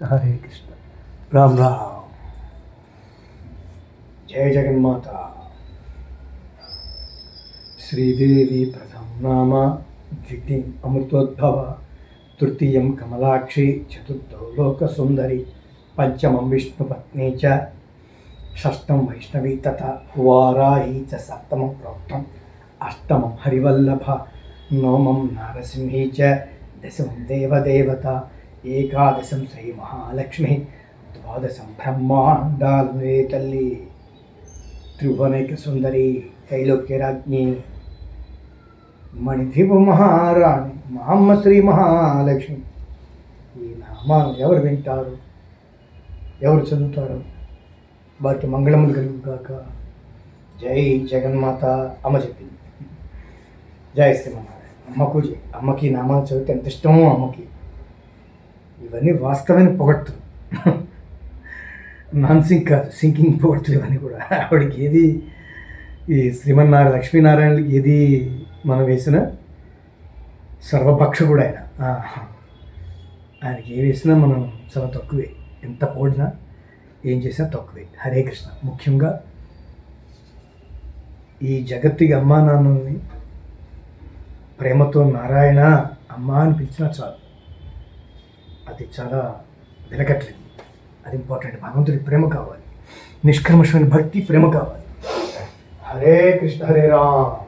हरे कृष्ण। राम राम। जय जगन्माता। श्रीदेवी प्रथम नाम, द्वितीय अमृतोद्भव, तृतीय कमलाक्षी, चतुर्थो लोकसुंदरी, पंचमं विष्णुपत्नी च, षष्ठं वैष्णवी तथा वाराही च, सप्तमं प्रोक्तम्, अष्टमं हरिवल्लभ, नवमं नारसिंही च, दशमं देवदेवता, ఏకాదశం శ్రీ మహాలక్ష్మి, ద్వాదశం బ్రహ్మాండాలే తల్లి, త్రిభువనైక సుందరి, త్రైలోక్యరాజ్ఞి, మణిదీప మహారాణి, మహమ్మ శ్రీ మహాలక్ష్మి. ఈ నామాలు ఎవరు వింటారు, ఎవరు చదువుతారు, వారికి మంగళములు కలుగుగాక. జై జగన్మాత. అమ్మ చెప్పింది. జై శ్రీమన్నారాయణ. అమ్మకు అమ్మకి నామాలు చదివితే ఎంత ఇష్టమో అమ్మకి. ఇవన్నీ వాస్తవమైన పొగట్లు, నాన్ సింక్ కాదు, సింకింగ్ పొగట్లు ఇవన్నీ కూడా. ఆవిడకి ఏది ఈ శ్రీమన్నారాయణ లక్ష్మీనారాయణకి ఏది మనం వేసిన సర్వపక్ష కూడా ఆయనకి ఏ వేసినా మనం చాలా తక్కువే. ఎంత పొగిడినా ఏం చేసినా తక్కువే. హరే కృష్ణ. ముఖ్యంగా ఈ జగత్తుకి అమ్మా నాన్నల్ని ప్రేమతో నారాయణ అమ్మ అని పిలిచినా చాలు. అది చాలా వెలకట్లేదు. అది ఇంపార్టెంట్. భగవంతుడి ప్రేమ కావాలి, నిష్కర్మషమైన భక్తి ప్రేమ కావాలి. హరే కృష్ణ. హరే రామ్.